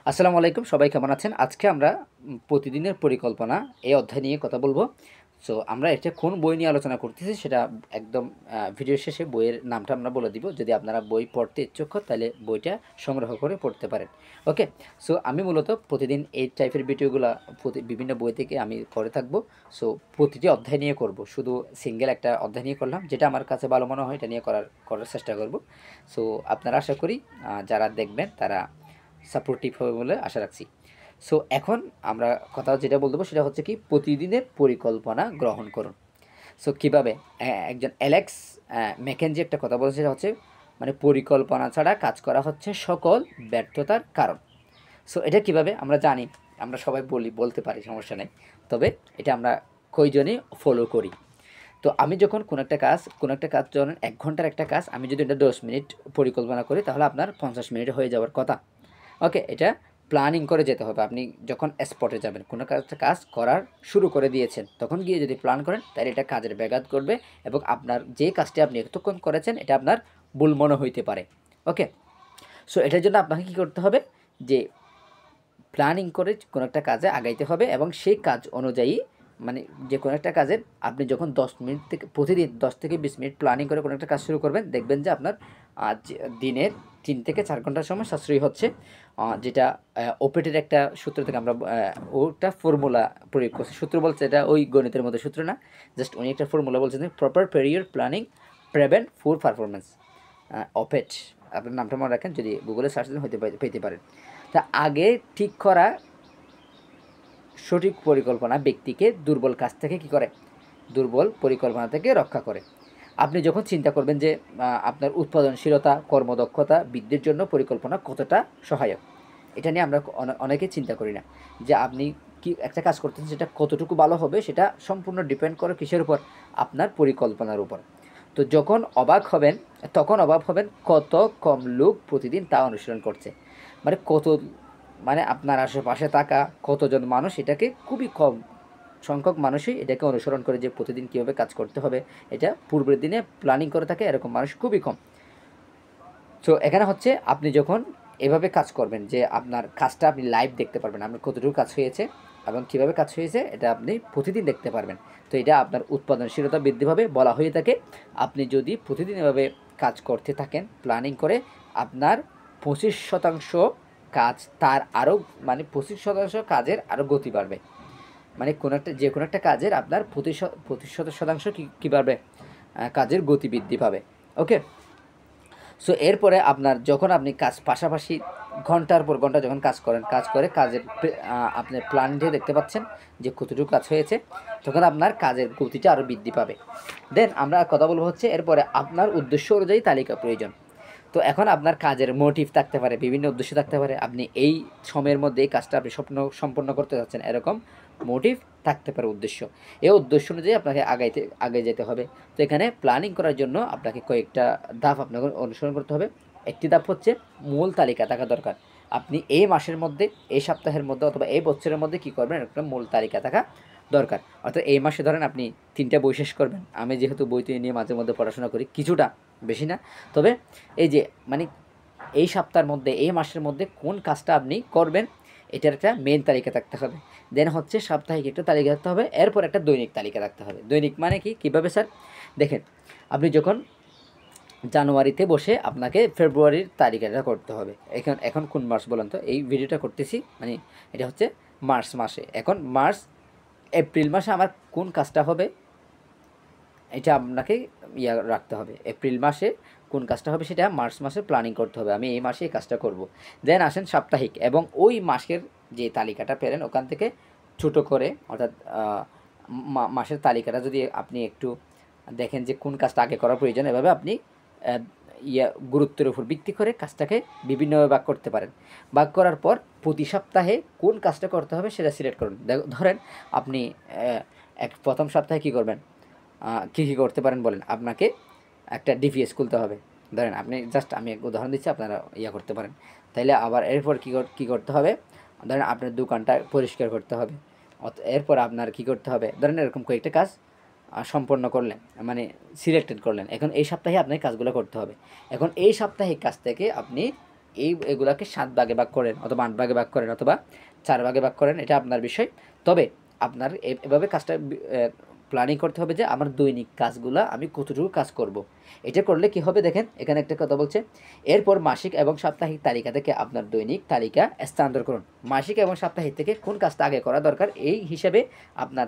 আসসালামু আলাইকুম, সবাই কেমন আছেন? আজকে আমরা প্রতিদিনের পরিকল্পনা এই অধ্যায় নিয়ে কথা বলবো। সো আমরা এটা কোন বই নিয়ে আলোচনা করতেছি সেটা একদম ভিডিওর শেষে বইয়ের নামটা আমরা বলে দিব। যদি আপনারা বই পড়তে ইচ্ছুক হন তাহলে বইটা সংগ্রহ করে পড়তে পারেন। ওকে? সো আমি মূলত প্রতিদিন এই টাইপের ভিডিওগুলা বিভিন্ন বই থেকে আমি করে থাকবো। সো প্রতিটি অধ্যায় নিয়ে করব। শুধু সিঙ্গেল একটা অধ্যায় নিয়ে করলাম। যেটা আমার কাছে ভালো মনে হয় এটা নিয়ে করার চেষ্টা করব। সো আপনারা আশা করি যারা দেখবেন তারা সাপোর্টিভ হবে বলে আশা রাখছি। সো এখন আমরা কথা যেটা বলতে সেটা হচ্ছে কি প্রতিদিনের পরিকল্পনা গ্রহণ করুন। সো কীভাবে একজন অ্যালেক্স ম্যাকেনজি একটা কথা বলেছে, সেটা হচ্ছে মানে পরিকল্পনা ছাড়া কাজ করা হচ্ছে সকল ব্যর্থতার কারণ। সো এটা কিভাবে আমরা জানি, আমরা সবাই বলতে পারি, সমস্যা নেই। তবে এটা আমরা কয়জনই ফলো করি। তো আমি যখন কোনো একটা কাজ যখন ১ ঘন্টার একটা কাজ আমি যদি এটা ১০ মিনিট পরিকল্পনা করি তাহলে আপনার ৫০ মিনিটে হয়ে যাওয়ার কথা। ওকে, এটা প্ল্যানিং করে যেতে হবে। আপনি যখন স্পটে যাবেন, কোনো কাজ করার শুরু করে দিয়েছেন, তখন গিয়ে যদি প্ল্যান করেন তাহলে এটা কাজের ব্যাঘাত করবে এবং আপনার যে কাজটি আপনি এতক্ষণ করেছেন এটা আপনার ভুল মনে হইতে পারে। ওকে, সো এটার জন্য আপনাকে কী করতে হবে, যে প্ল্যানিং করে কোনো একটা কাজে আগাইতে হবে এবং সেই কাজ অনুযায়ী মানে যে কোনো একটা কাজের আপনি যখন ১০ মিনিট থেকে প্রতিদিন ১০ থেকে ২০ মিনিট প্ল্যানিং করে কোনো একটা কাজ শুরু করবেন, দেখবেন যে আপনার দিনের ৩ থেকে ৪ ঘন্টার সময় সাশ্রয়ী হচ্ছে। যেটা ওপেটের একটা সূত্র থেকে আমরা ওটা ফর্মুলা প্রয়োগ করছি। সূত্র বলছে এটা ওই গণিতের মধ্যে সূত্র না, জাস্ট উনি একটা ফর্মুলা বলছেন, প্রপার পেরিয়ড প্ল্যানিং প্রিভেন্ট পুর পারফরমেন্স। ওপেট, আপনার নামটা মনে রাখেন, যদি গুগলে সার্চ দেন হতে পেতে পারেন। তা আগে ঠিক করা সঠিক পরিকল্পনা ব্যক্তিকে দুর্বল কাজ থেকে কী করে, দুর্বল পরিকল্পনা থেকে রক্ষা করে। আপনি যখন চিন্তা করবেন যে আপনার উৎপাদনশীলতা কর্মদক্ষতা বৃদ্ধির জন্য পরিকল্পনা কতটা সহায়ক, এটা নিয়ে আমরা অনেকে চিন্তা করি না। যে আপনি কি একটা কাজ করতেছেন সেটা কতটুকু ভালো হবে সেটা সম্পূর্ণ ডিপেন্ড করে কিসের উপর, আপনার পরিকল্পনার উপর। তো যখন অবাক হবেন কত কম লোক প্রতিদিন তা অনুসরণ করছে। মানে আপনার আশেপাশে থাকা কতজন মানুষ এটাকে, খুবই কম সংখ্যক মানুষই এটাকে অনুসরণ করে যে প্রতিদিন কীভাবে কাজ করতে হবে এটা পূর্বের দিনে প্ল্যানিং করে থাকে, এরকম মানুষ খুবই কম। সো এখানে হচ্ছে আপনি যখন এভাবে কাজ করবেন যে আপনার কাজটা আপনি লাইভ দেখতে পারবেন, আপনার কতটুকু কাজ হয়েছে এবং কীভাবে কাজ হয়েছে এটা আপনি প্রতিদিন দেখতে পারবেন। তো এটা আপনার উৎপাদনশীলতা বৃদ্ধি পাবে বলা হয়ে থাকে। আপনি যদি প্রতিদিন এভাবে কাজ করতে থাকেন প্ল্যানিং করে, আপনার ২৫% কাজ তার আরও মানে ২৫% কাজের আরও গতি বাড়বে। মানে যে কোনো একটা কাজের আপনার ২৫% কী বাড়বে, কাজের গতি বৃদ্ধি পাবে। ওকে, সো এরপরে আপনার যখন আপনি কাজ পাশাপাশি ঘন্টার পর ঘন্টা যখন কাজ করে কাজের আপনি প্ল্যান দিয়ে দেখতে পাচ্ছেন যে কতটুকু কাজ হয়েছে, তখন আপনার কাজের গতিটা আরও বৃদ্ধি পাবে। দেন আমরা কথা বলবো হচ্ছে এরপরে আপনার উদ্দেশ্য অনুযায়ী তালিকা প্রয়োজন। তো এখন আপনার কাজের মোটিভ থাকতে পারে, বিভিন্ন উদ্দেশ্য থাকতে পারে। আপনি এই সময়ের মধ্যে এই কাজটা আপনি সম্পন্ন করতে যাচ্ছেন, এরকম মোটিভ থাকতে পারে, উদ্দেশ্য। এই উদ্দেশ্য অনুযায়ী আপনাকে আগে যেতে হবে। তো এখানে প্ল্যানিং করার জন্য আপনাকে কয়েকটা ধাপ আপনাকে অনুসরণ করতে হবে। একটি ধাপ হচ্ছে মূল তালিকা থাকা দরকার। আপনি এই মাসের মধ্যে, এই সপ্তাহের মধ্যে অথবা এই বছরের মধ্যে কী করবেন, একটা মূল তালিকা থাকা দরকার। অর্থাৎ এই মাসে ধরেন আপনি 3টা বই শেষ করবেন। আমি যেহেতু বই নিয়ে মাঝে মধ্যে পড়াশোনা করি কিছুটা, বেশি না, তবে এই যে মানে এই সপ্তাহের মধ্যে এই মাসের মধ্যে কোন কাজটা আপনি করবেন এটার একটা মেন তালিকা থাকতে হবে। দেন হচ্ছে সাপ্তাহিক একটা তালিকা রাখতে হবে, এরপর একটা দৈনিক তালিকা রাখতে হবে। দৈনিক মানে কি, কীভাবে স্যার? দেখেন, আপনি যখন জানুয়ারিতে বসে আপনাকে ফেব্রুয়ারির তালিকাটা করতে হবে। এখন কোন মাস বলেন তো? এই ভিডিওটা করতেছি মানে এটা হচ্ছে মার্চ মাসে। এখন এপ্রিল মাসে আমার কোন কাজটা হবে এটা আপনাকে রাখতে হবে। এপ্রিল মাসে কোন কাজটা হবে সেটা মার্চ মাসে প্ল্যানিং করতে হবে, আমি এই মাসে এই কাজটা করব। দেন আসেন সাপ্তাহিক, এবং ওই মাসের যে তালিকাটা পেলেন ওখান থেকে ছোটো করে, অর্থাৎ মাসের তালিকাটা যদি আপনি একটু দেখেন যে কোন কাজটা আগে করা প্রয়োজন, এভাবে আপনি গুরুত্বের উপর ভিত্তি করে কাজটাকে বিভিন্নভাবে ভাগ করতে পারেন। ভাগ করার পর প্রতি সপ্তাহে কোন কাজটা করতে হবে সেটা সিলেক্ট করুন। ধরেন আপনি প্রথম সপ্তাহে কী করবেন, কী করতে পারেন বলেন? আপনাকে একটা ডিপিএস খুলতে হবে। ধরেন আপনি আমি এক উদাহরণ দিচ্ছি, আপনারা করতে পারেন। তাইলে আবার এরপর কী করতে হবে, ধরেন আপনার দোকানটা পরিষ্কার করতে হবে। এরপর আপনার কী করতে হবে, ধরেন এরকম কয়েকটা কাজ সম্পন্ন করলেন, মানে সিলেক্টেড করলেন। এখন এই সপ্তাহে আপনার কাজগুলো করতে হবে। এখন এই সাপ্তাহিক কাজ থেকে আপনি এগুলাকে 7 ভাগে ভাগ করেন অথবা 8 ভাগে ভাগ করেন অথবা 4 ভাগে ভাগ করেন, এটা আপনার বিষয়। তবে আপনার এভাবে কাজটা প্ল্যানিং করতে হবে যে আমার দৈনিক কাজগুলা আমি কতটুকু কাজ করব। এটা করলে কি হবে দেখেন, এখানে একটা কথা বলছে, এরপর মাসিক এবং সাপ্তাহিক তালিকা থেকে আপনার দৈনিক তালিকা স্থানান্তর করুন। মাসিক এবং সাপ্তাহিক থেকে কোন কাজটা আগে করা দরকার এই হিসাবে আপনার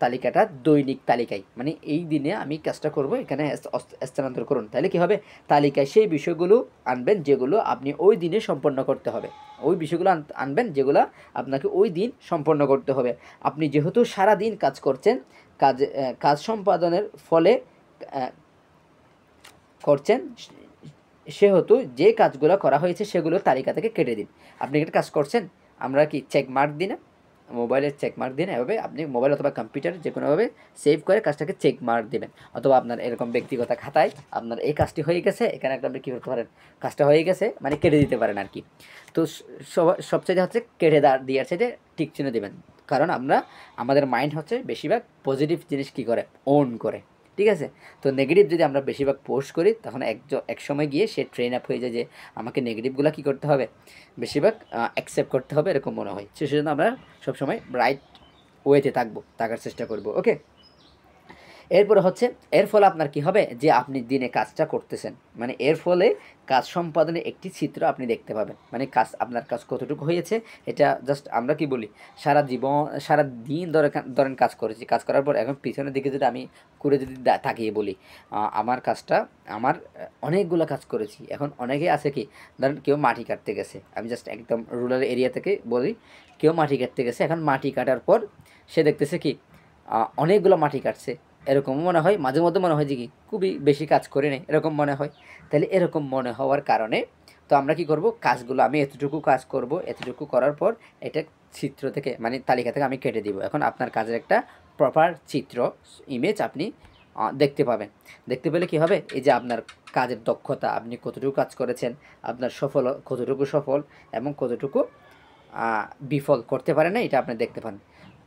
তালিকাটা দৈনিক তালিকায়, মানে এই দিনে আমি কাজটা করব এখানে স্থানান্তর করুন। তাহলে কি হবে, তালিকায় সেই বিষয়গুলো আনবেন যেগুলো আপনি ওই দিনে সম্পন্ন করতে হবে, ওই বিষয়গুলো আনবেন যেগুলো আপনাকে ওই দিন সম্পন্ন করতে হবে। আপনি যেহেতু সারা দিন কাজ করছেন, কাজ সম্পাদনের ফলে করছেন, সেহেতু যে কাজগুলো করা হয়েছে সেগুলো তালিকা থেকে কেটে দিন। আপনি একটা কাজ করছেন, আমরা কি চেক মার্ক দিই না, মোবাইলের চেক মার্ক দিন, এভাবে আপনি মোবাইল অথবা কম্পিউটার যে কোনোভাবে সেভ করে কাজটাকে চেক মার্ক দেবেন। অথবা আপনার এরকম ব্যক্তিগত খাতায় আপনার এই কাজটি হয়ে গেছে, এখানে একটা আপনি কী করতে পারেন, কাজটা হয়ে গেছে মানে কেটে দিতে পারেন আর কি। তো সবচেয়ে হচ্ছে কেটে দেওয়ার চাইতে টিক চিহ্ন দেবেন, কারণ আমাদের মাইন্ড হচ্ছে বেশিরভাগ পজিটিভ জিনিস কী করে, ওন করে, ঠিক আছে। তো নেগেটিভ যদি আমরা বেশিরভাগ পোস্ট করি তখন এক সময় গিয়ে সে ট্রেন আপ হয়ে যায় যে আমাকে নেগেটিভগুলো কী করতে হবে, বেশিরভাগ অ্যাকসেপ্ট করতে হবে, এরকম মনে হয়। সেজন্য আমরা সবসময় রাইট ওয়েতে থাকার চেষ্টা করব। ওকে, এরপরে হচ্ছে এর ফলে আপনার কি হবে, যে আপনি দিনে কাজটা করতেছেন, মানে এর ফলে কাজ সম্পাদনে একটি চিত্র আপনি দেখতে পাবেন, মানে আপনার কাজ কতটুকু হয়েছে। এটা জাস্ট আমরা কি বলি, সারা দিন ধরেন কাজ করেছি, কাজ করার পর এখন পিছনের দিকে যদি আমি যদি তাকিয়ে বলি আমার অনেকগুলো কাজ করেছি। এখন অনেকে আছে কি, ধরেন কেউ মাটি কাটতে গেছে, আমি জাস্ট একদম রুরাল এরিয়া থেকে বলি, কেউ মাটি কাটতে গেছে, এখন মাটি কাটার পর সে দেখতেছে কি অনেকগুলো মাটি কাটছে, এরকমও মনে হয়, মাঝে মধ্যে মনে হয় যে কি খুবই বেশি কাজ করে নেই, এরকম মনে হয়। তাহলে এরকম মনে হওয়ার কারণে তো আমরা কি করব, কাজগুলো আমি এতটুকু কাজ করব, এতটুকু করার পর এটা চিত্র থেকে মানে তালিকা থেকে আমি কেটে দিব। এখন আপনার কাজের একটা প্রপার চিত্র ইমেজ আপনি দেখতে পাবেন। দেখতে পেলে কি হবে, এই যে আপনার কাজের দক্ষতা, আপনি কতটুকু কাজ করেছেন, আপনার কতটুকু সফল এবং কতটুকু বিফল করতে পারেন না, এটা আপনি দেখতে পান।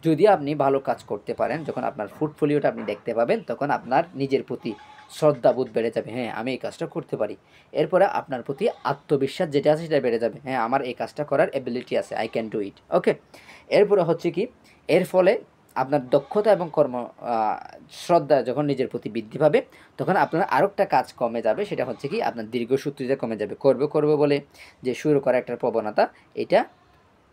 যদি আপনি ভালো কাজ করতে পারেন, যখন আপনার পোর্টফোলিওটা আপনি দেখতে পাবেন, তখন আপনার নিজের প্রতি শ্রদ্ধাবোধ বেড়ে যাবে, হ্যাঁ আমি এই কাজটা করতে পারি। এরপরে আপনার প্রতি আত্মবিশ্বাস যেটা আছে সেটা বেড়ে যাবে, হ্যাঁ আমার এই কাজটা করার এবিলিটি আছে, আই ক্যান ডু ইট। ওকে, এরপরে হচ্ছে কি, এর ফলে আপনার দক্ষতা এবং শ্রদ্ধা যখন নিজের প্রতি বৃদ্ধি পাবে, তখন আপনার আরেকটা কাজ কমে যাবে, সেটা হচ্ছে কি আপনার দীর্ঘসূত্রিতা কমে যাবে। করবে বলে যে শুরু করা একটা প্রবণতা, এটা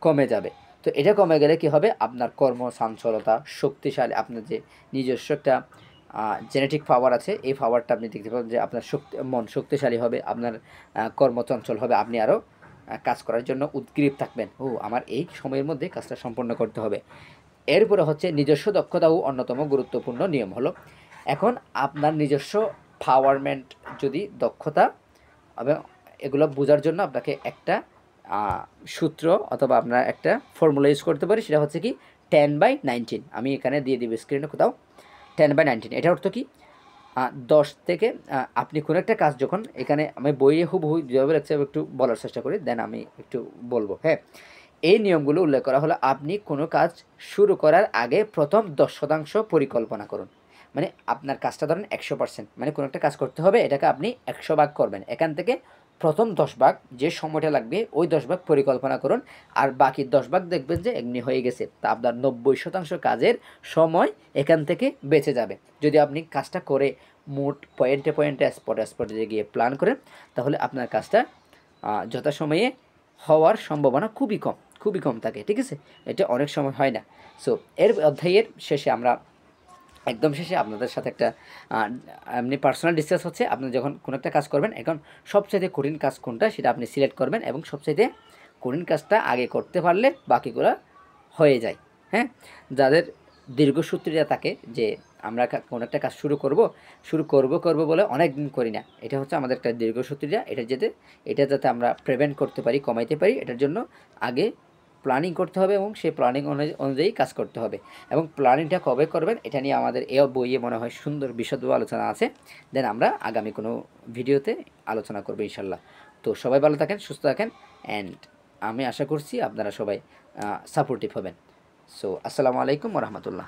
কমে যাবে। তো এটা কমে গেলে কি হবে, আপনার কর্মচাঞ্চলতা শক্তিশালী, আপনার যে নিজস্ব একটা জেনেটিক পাওয়ার আছে, এই পাওয়ারটা আপনি দেখতে পাবেন যে আপনার মন শক্তিশালী হবে, আপনার কর্মচঞ্চল হবে, আপনি আরও কাজ করার জন্য উদ্গ্রীব থাকবেন, আমার এই সময়ের মধ্যে কাজটা সম্পন্ন করতে হবে। এরপরে হচ্ছে নিজস্ব দক্ষতাও অন্যতম গুরুত্বপূর্ণ নিয়ম হলো, এখন আপনার নিজস্ব পাওয়ারমেন্ট যদি দক্ষতা এবং এগুলো বোঝার জন্য আপনাকে একটা সূত্র অথবা আপনার একটা ফর্মুলা ইউজ করতে পারি, সেটা হচ্ছে কি 10/19। আমি এখানে দিয়ে দিব স্ক্রিনে কোথাও, 10/19। এটার অর্থ কি, 10 থেকে আপনি কোনো একটা কাজ যখন, এখানে আমি বইয়ে হুবহু যেভাবে লাগছে একটু বলার চেষ্টা করি, দেন আমি একটু বলবো। হ্যাঁ, এই নিয়মগুলো উল্লেখ করা হলো, আপনি কোনো কাজ শুরু করার আগে প্রথম 10% পরিকল্পনা করুন। মানে আপনার কাজটা ধরেন 100%, মানে কোনো একটা কাজ করতে হবে, এটাকে আপনি 100 ভাগ করবেন, এখান থেকে প্রথম 10 ভাগ যে সময়টা লাগবে ওই 10 ভাগ পরিকল্পনা করুন, আর বাকি 10 ভাগ দেখবেন যে এমনি হয়ে গেছে, তা আপনার 90% কাজের সময় এখান থেকে বেঁচে যাবে। যদি আপনি কাজটা করে মোট পয়েন্টে স্পটে গিয়ে প্ল্যান করেন, তাহলে আপনার কাজটা যথাসময়ে হওয়ার সম্ভাবনা খুবই কম থাকে, ঠিক আছে। এটা অনেক সময় হয় না। সো এর অধ্যায়ের শেষে আমরা একদম শেষে আপনাদের সাথে একটা এমনি পার্সোনাল ডিসকাস হচ্ছে, আপনি যখন কোনো একটা কাজ করবেন, এখন সবচাইতে কঠিন কাজ কোনটা সেটা আপনি সিলেক্ট করবেন, এবং সবচাইতে কঠিন কাজটা আগে করতে পারলে বাকিগুলো হয়ে যায়। হ্যাঁ, যাদের দীর্ঘসূত্রিতা থাকে যে আমরা কোনো একটা কাজ শুরু করব বলে অনেক দিন করি না, এটা হচ্ছে আমাদের একটা দীর্ঘসূত্রিতা। এটা যাতে আমরা প্রিভেন্ট করতে পারি, কমাইতে পারি, এটার জন্য আগে প্ল্যানিং করতে হবে এবং সেই প্ল্যানিং অনুযায়ী কাজ করতে হবে। এবং প্ল্যানিংটা কবে করবেন এটা নিয়ে আমাদের এই বইয়ে মনে হয় সুন্দর বিশদ আলোচনা আছে, দেন আমরা আগামী কোনো ভিডিওতে আলোচনা করবো ইনশাল্লাহ। তো সবাই ভালো থাকেন, সুস্থ থাকেন, অ্যান্ড আমি আশা করছি আপনারা সবাই সাপোর্টিভ হবেন। সো আসসালামু আলাইকুম ওয়া রাহমাতুল্লাহ।